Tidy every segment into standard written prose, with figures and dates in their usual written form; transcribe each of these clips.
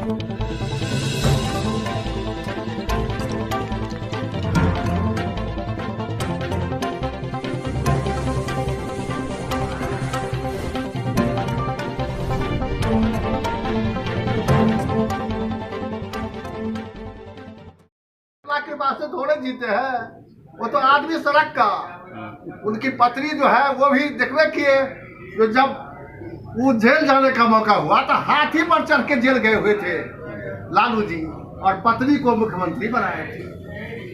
के पास से थोड़े जीते हैं, वो तो आदमी सड़क का। उनकी पत्नी जो है वो भी देखवे किए, जो जब वो जेल जाने का मौका हुआ तो हाथी पर चढ़ के जेल गए हुए थे लालू जी, और पत्नी को मुख्यमंत्री बनाए थे।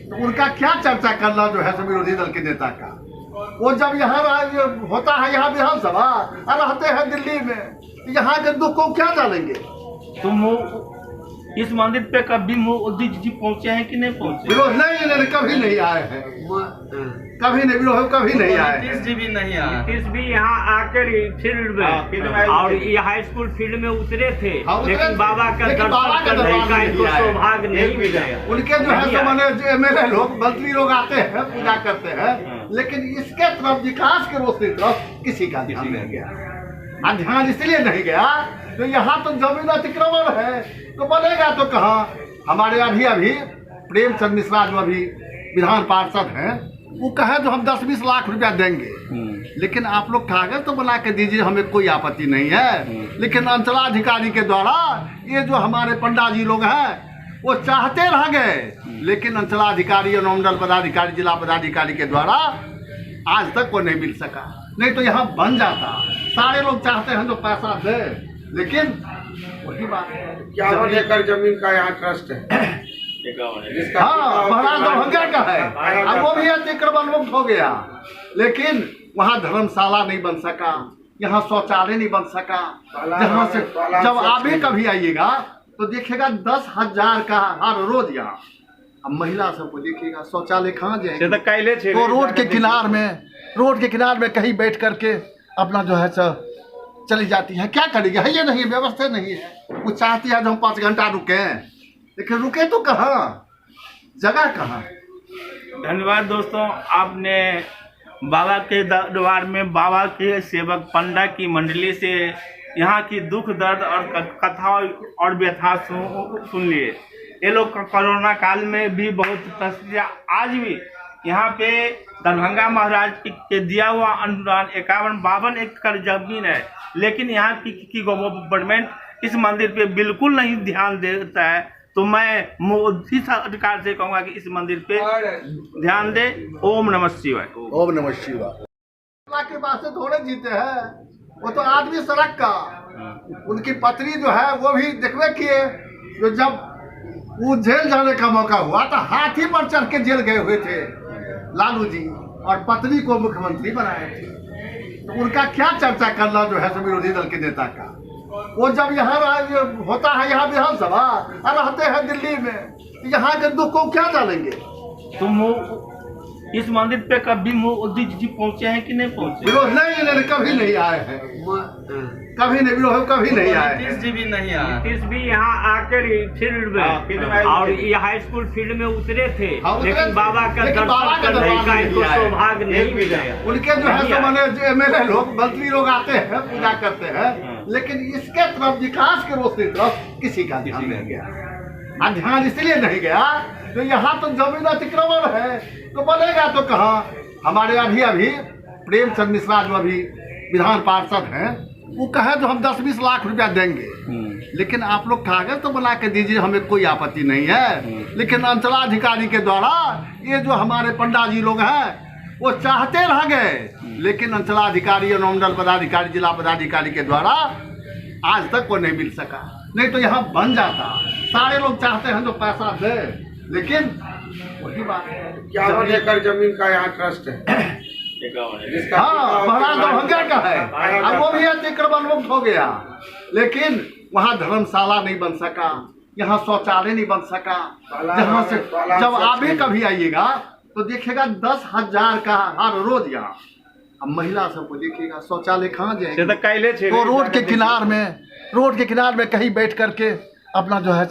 तो उनका क्या चर्चा करना जो है विरोधी दल के नेता का। वो जब यहाँ होता है यहाँ विधानसभा और रहते हैं दिल्ली में, यहाँ के दुख को क्या जानेंगे। तुम इस मंदिर पे कभी मोदी जी पहुंचे हैं कि नहीं पहुंचे? विरोध नहीं, कभी नहीं आए हैं, कभी नहीं, विरोध कभी नहीं आए। नीतीश जी भी नहीं आए। नीतीश भी यहाँ आकर फील्ड में और ये हाई स्कूल फील्ड में उतरे थे, लेकिन बाबा का दर्शन करने का इनको सौभाग्य नहीं मिला। उनके जो है मैंने एमएलए लोग, मंत्री लोग आते हैं, पूजा करते हैं, लेकिन इसके तरफ विकास के रोशनी तरफ किसी का ध्यान नहीं गया। ध्यान इसलिए नहीं गया तो यहाँ तो जमीन अतिक्रमण है, तो बनेगा तो कहाँ। हमारे अभी प्रेमचंद मिश्रा जो अभी विधान पार्षद हैं, वो कहे तो हम 10-20 लाख रुपया देंगे, लेकिन आप लोग कागज तो बना के दीजिए, हमें कोई आपत्ति नहीं है। लेकिन अंचलाधिकारी के द्वारा ये जो हमारे पंडा जी लोग हैं वो चाहते रह गए, लेकिन अंचलाधिकारी, अनुमंडल पदाधिकारी, जिला पदाधिकारी के द्वारा आज तक वो नहीं मिल सका। नहीं तो यहाँ बन जाता। सारे लोग चाहते हैं जो पैसा दे, लेकिन वही बात है, 51 एकड़ जमीन का यहाँ ट्रस्ट है। हाँ, महाराज दरभंगा का है, अब वो भी अतिक्रमण मुक्त हो गया, लेकिन वहाँ धर्मशाला नहीं बन सका, यहाँ शौचालय नहीं बन सका। जहाँ से जब आप भी कभी आइएगा तो देखिएगा 10,000 का हर रोज यहाँ। अब महिला सबको देखिएगा, शौचालय कहाँ जाएंगे, तो रोड के किनार में कहीं बैठ करके अपना जो है चली जाती है। क्या करेगी, है ये नहीं, व्यवस्था नहीं है। वो चाहती है जो हम 5 घंटा रुके, लेकिन रुके तो कहाँ, जगह कहाँ। धन्यवाद दोस्तों, आपने बाबा के दरबार में बाबा के सेवक पंडा की मंडली से यहाँ की दुख दर्द और कथा और व्यथा सुन लिए। ये लोग कोरोना काल में भी बहुत तस्वीर, आज भी यहाँ पे दरभंगा महाराज के दिया हुआ अनुदान 51-52 एकड़ जमीन है, लेकिन यहाँ की गवर्नमेंट इस मंदिर पे बिल्कुल नहीं ध्यान देता है। तो मैं मोदी सरकार से कहूँगा कि इस मंदिर पे ध्यान दे। ओम नमः शिवाय। ओम नमः शिवाय। के पास से थोड़े जीते हैं, वो तो आदमी सड़क का। उनकी पत्नी जो है वो भी देखवे किए, जो जब वो जेल जाने का मौका हुआ तो हाथी पर चढ़ के जेल गए हुए थे लालू जी, और पत्नी को मुख्यमंत्री बनाए थे। तो उनका क्या चर्चा करना जो है विरोधी दल के नेता का। वो जब यहाँ होता है यहाँ विधानसभा और रहते हैं दिल्ली में, यहाँ के दुख को क्या जानेंगे। तुम इस मंदिर पे कभी मोदी जी पहुंचे हैं कि नहीं पहुंचे? विरोध नहीं, कभी नहीं आए हैं, कभी नहीं, विरोध कभी नहीं आए। नीतीश जी भी नहीं आए। नीतीश भी यहाँ आकर फील्ड में और ये हाई स्कूल फील्ड में उतरे थे, लेकिन बाबा का दर्शन करने का इनको सौभाग्य नहीं मिला। उनके जो है मैंने एमएलए लोग, मंत्री लोग आते हैं, पूजा करते हैं, लेकिन इसके तरफ विकास के रोशनी तरफ किसी का ध्यान नहीं गया। ध्यान इसलिए नहीं गया तो यहाँ तो जमीन अतिक्रमण है, तो बनेगा तो कहाँ। हमारे अभी प्रेमचंद मिश्रा जो अभी विधान पार्षद हैं, वो कहे तो हम 10-20 लाख रुपया देंगे, लेकिन आप लोग कागज तो बना के दीजिए, हमें कोई आपत्ति नहीं है। लेकिन अंचलाधिकारी के द्वारा ये जो हमारे पंडा जी लोग हैं वो चाहते रह गए, लेकिन अंचलाधिकारी, अनुमंडल पदाधिकारी, जिला पदाधिकारी के द्वारा आज तक वो नहीं मिल सका। नहीं तो यहाँ बन जाता। सारे लोग चाहते हैं जो पैसा दे, लेकिन वही बात है, 51 एकड़ जमीन का यहाँ ट्रस्ट है। हाँ, महाराज दरभंगा का है, अब वो भी अतिक्रमण मुक्त हो गया, लेकिन वहाँ धर्मशाला नहीं बन सका, यहाँ शौचालय नहीं बन सका। जहाँ से जब आप भी कभी आइएगा तो देखिएगा 10,000 का हर रोज यहाँ। अब महिला सबको देखिएगा, शौचालय कहाँ जाएंगे, तो रोड के किनार में कहीं बैठ करके अपना जो है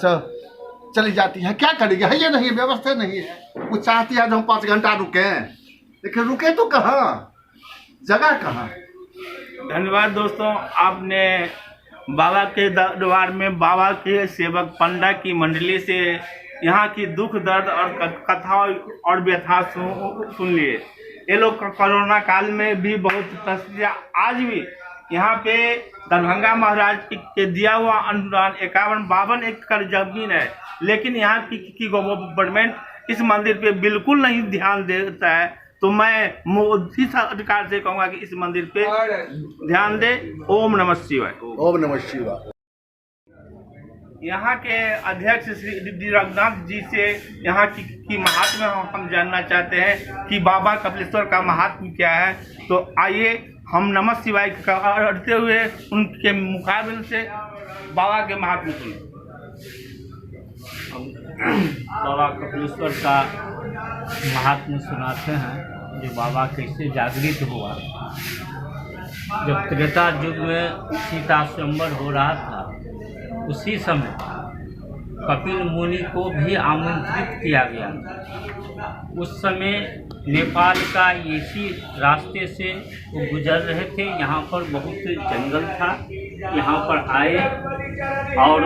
चली जाती है। क्या करेगी, है ये नहीं, व्यवस्था नहीं है। वो चाहती है जो हम 5 घंटा रुके, लेकिन रुके तो कहाँ, जगह कहाँ। धन्यवाद दोस्तों, आपने बाबा के दरबार में बाबा के सेवक पंडा की मंडली से यहाँ की दुख दर्द और कथा और व्यथा सुन लिए। ये लोग कोरोना काल में भी बहुत तस्वीर आज भी यहाँ पे दरभंगा महाराज के दिया हुआ अनुदान 51-52 एकड़ जमीन है, लेकिन यहाँ की गवर्नमेंट इस मंदिर पे बिल्कुल नहीं ध्यान देता है। तो मैं मोदी सरकार से कहूँगा कि इस मंदिर पे ध्यान दे। ओम नमः शिवाय। ओम नमः शिवाय। यहाँ के अध्यक्ष श्री रघुनाथ जी से यहाँ की महात्म्य हम जानना चाहते हैं कि बाबा कपिलेश्वर का महात्म्य क्या है। तो आइए हम नमः शिवाय करते हुए उनके मुकाबले से बाबा के महात्म्य सुनें। बाबा कपिलेश्वर का महात्म्य सुनाते हैं, जो बाबा कैसे जागृत हुआ। जब त्रेता युग में सीता स्वयंवर हो रहा था, उसी समय कपिल मुनि को भी आमंत्रित किया गया। उस समय नेपाल का इसी रास्ते से वो गुजर रहे थे। यहाँ पर बहुत जंगल था। यहाँ पर आए और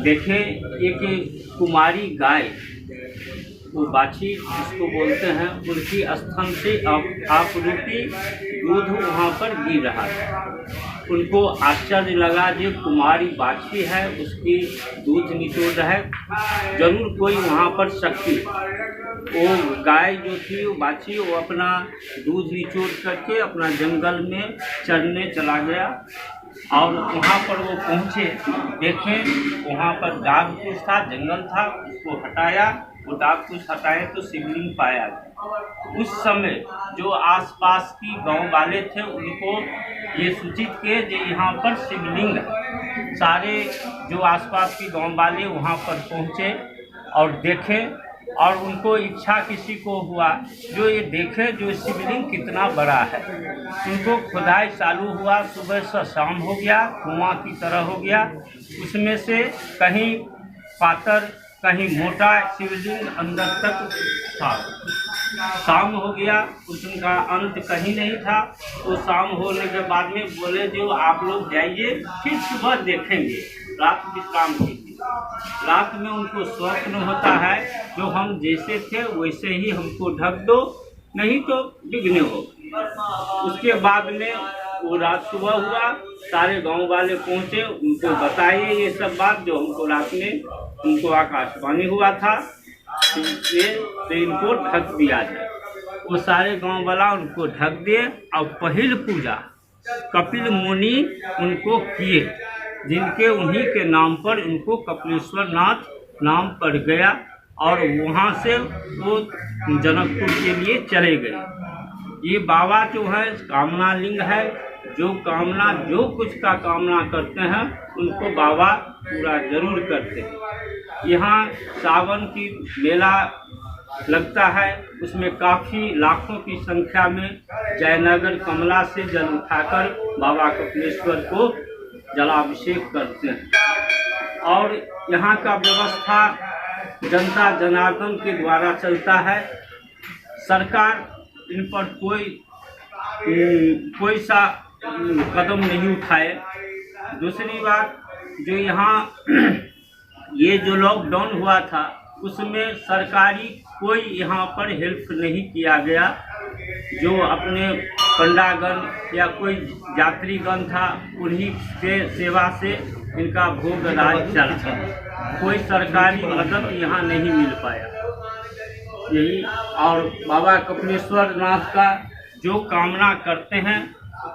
देखे एक कुमारी गाय, वो बाछी जिसको बोलते हैं, उनकी स्तन से आपरूपी दूध वहाँ पर गिर रहा था। उनको आश्चर्य लगा, जो कुमारी बाछी है उसकी दूध निचोड़ रहा है, जरूर कोई वहाँ पर शक्ति। वो गाय जो थी, वो बाछी, वो अपना दूध निचोड़ करके अपना जंगल में चरने चला गया। और वहाँ पर वो पहुँचे, देखें वहाँ पर डाग कुछ था, जंगल था, उसको हटाया। वो डाग कुछ हटाए तो शिवलिंग पाया गया। उस समय जो आसपास की गांव वाले थे, उनको ये सूचित किए कि यहाँ पर शिवलिंग है। सारे जो आसपास की गांव वाले वहाँ पर पहुँचे और देखे, और उनको इच्छा किसी को हुआ जो ये देखे जो शिवलिंग कितना बड़ा है। उनको खुदाई चालू हुआ, सुबह से शाम हो गया, कुआं की तरह हो गया। उसमें से कहीं पातर कहीं मोटा शिवलिंग अंदर तक था। शाम हो गया, उसका अंत कहीं नहीं था। तो शाम होने के बाद में बोले, जो आप लोग जाइए, फिर सुबह देखेंगे, रात विश्राम कीजिए। रात में उनको स्वप्न होता है, जो हम जैसे थे वैसे ही हमको ढक दो, नहीं तो विघ्न हो। उसके बाद में वो रात सुबह हुआ, सारे गांव वाले पहुंचे, उनको बताइए ये सब बात जो हमको रात में उनको आकाशवाणी हुआ था, तो इनको ढक दिया जाए। वो सारे गांव वाला उनको ढक दिए और पहल पूजा कपिल मुनि उनको किए, जिनके उन्हीं के नाम पर उनको कपिलेश्वर नाथ नाम पड़ गया। और वहाँ से वो जनकपुर के लिए चले गए। ये बाबा जो है कामना लिंग है, जो कामना जो कुछ का कामना करते हैं उनको बाबा पूरा जरूर करते हैं। यहाँ सावन की मेला लगता है, उसमें काफ़ी लाखों की संख्या में जयनगर कमला से जल उठाकर बाबा कपिलेश्वर को जलाभिषेक करते हैं। और यहाँ का व्यवस्था जनता जनार्दन के द्वारा चलता है। सरकार इन पर कोई सा कदम नहीं उठाए। दूसरी बात, जो यहाँ ये जो लॉकडाउन हुआ था, उसमें सरकारी कोई यहाँ पर हेल्प नहीं किया गया। जो अपने पंडागण या कोई यात्रीगण था, उन्हीं के सेवा से इनका भोग राज चलता। कोई सरकारी मदद यहाँ नहीं मिल पाया। यही, और बाबा कपिलेश्वर नाथ का जो कामना करते हैं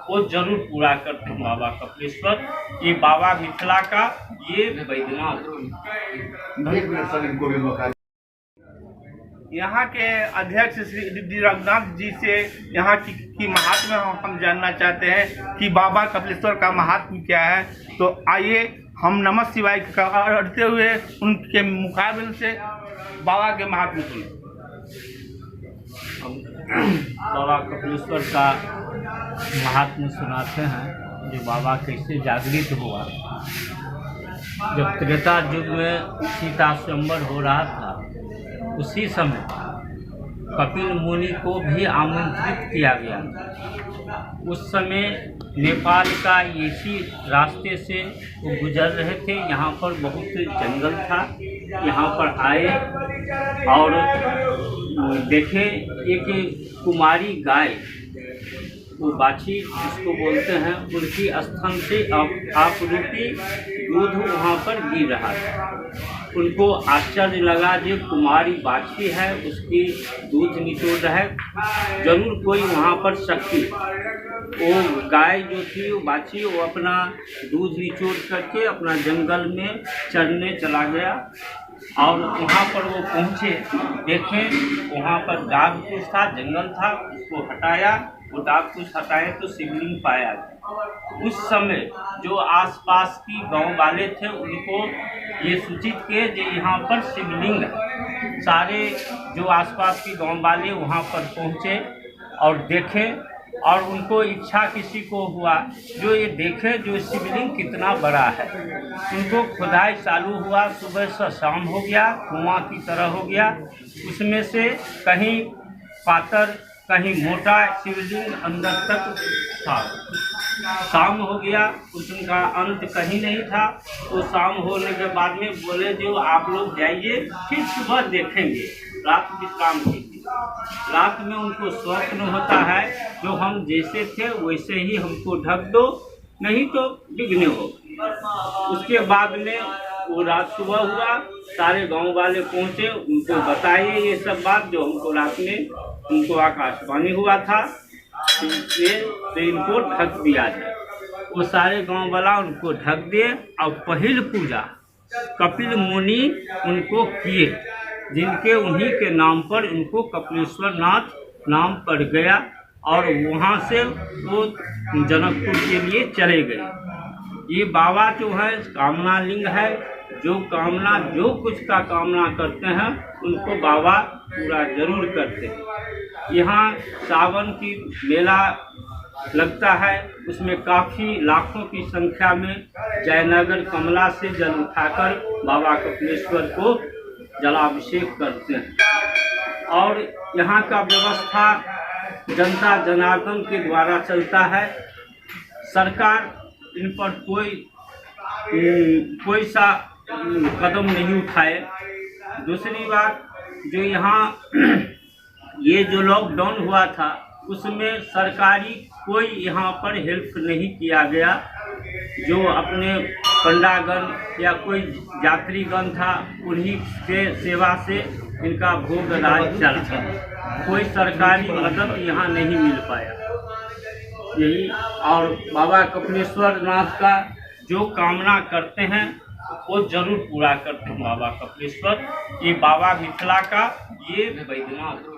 वो जरूर पूरा करते हैं बाबा कपिलेश्वर। ये बाबा मिथिला का ये बैद्यनाथ। यहाँ के अध्यक्ष श्री रघुनाथ जी से यहाँ की महात्म्य हम जानना चाहते हैं कि बाबा कपिलेश्वर का महात्म्य क्या है। तो आइए हम नमः शिवाय करते हुए उनके मुकाबले से बाबा के महात्म्य सुनें। बाबा कपिलेश्वर का महात्म्य सुनाते हैं, जो बाबा कैसे जागृत हुआ। जब त्रेता युग में सीता स्वयंवर हो रहा था, उसी समय कपिल मुनि को भी आमंत्रित किया गया। उस समय नेपाल का इसी रास्ते से वो गुजर रहे थे। यहाँ पर बहुत जंगल था, यहाँ पर आए और देखे एक कुमारी गाय, वो बाछी जिसको बोलते हैं, उनकी स्तन से आपरूपी दूध वहाँ पर गिर रहा था। उनको आश्चर्य लगा, जो कुमारी बाछी है उसकी दूध निचोड़ रहा है, जरूर कोई वहाँ पर शक्ति। वो गाय जो थी, वो बाछी, वो अपना दूध निचोड़ करके अपना जंगल में चरने चला गया और वहाँ पर वो पहुँचे, देखें वहाँ पर डाग फूस था, जंगल था, उसको हटाया। वो डाग फूस हटाए तो शिवलिंग पाया गया। उस समय जो आसपास की गांव वाले थे उनको ये सूचित किए कि यहाँ पर शिवलिंग है। सारे जो आसपास की गांव वाले वहाँ पर पहुँचे और देखे और उनको इच्छा किसी को हुआ जो ये देखे जो शिवलिंग कितना बड़ा है। उनको खुदाई चालू हुआ, सुबह से शाम हो गया, कुआं की तरह हो गया। उसमें से कहीं पातर कहीं मोटा शिवलिंग अंदर तक था। शाम हो गया, उनका अंत कहीं नहीं था। तो शाम होने के बाद में बोले जो आप लोग जाइए, फिर सुबह देखेंगे, रात विश्राम कीजिए। रात में उनको स्वप्न होता है जो हम जैसे थे वैसे ही हमको ढक दो, नहीं तो विघ्न हो। उसके बाद में वो रात सुबह हुआ, सारे गांव वाले पहुंचे, उनको बताइए ये सब बात जो हमको रात में उनको आकाशवाणी हुआ था, इसलिए तो इनको ढक दिया जाए। वो सारे गांव वाला उनको ढक दिए और पहल पूजा कपिल मुनि उनको किए, जिनके उन्हीं के नाम पर उनको कपिलेश्वर नाथ नाम पड़ गया और वहाँ से वो जनकपुर के लिए चले गए। ये बाबा जो है कामना लिंग है, जो कामना जो कुछ का कामना करते हैं उनको बाबा पूरा जरूर करते हैं। यहाँ सावन की मेला लगता है, उसमें काफ़ी लाखों की संख्या में जयनगर कमला से जल उठाकर बाबा कपिलेश्वर को जलाभिषेक करते हैं। और यहाँ का व्यवस्था जनता जनार्दन के द्वारा चलता है। सरकार इन पर कोई सा कदम नहीं उठाए। दूसरी बात जो यहाँ ये जो लॉकडाउन हुआ था उसमें सरकारी कोई यहाँ पर हेल्प नहीं किया गया। जो अपने पंडागण या कोई यात्रीगण था उन्हीं के सेवा से इनका भोग राज चलता, कोई सरकारी मदद यहाँ नहीं मिल पाया। यही और बाबा कपिलेश्वर नाथ का जो कामना करते हैं वो जरूर पूरा करते हैं बाबा कपिलेश्वर। ये बाबा मिथिला का ये बैद्यनाथ।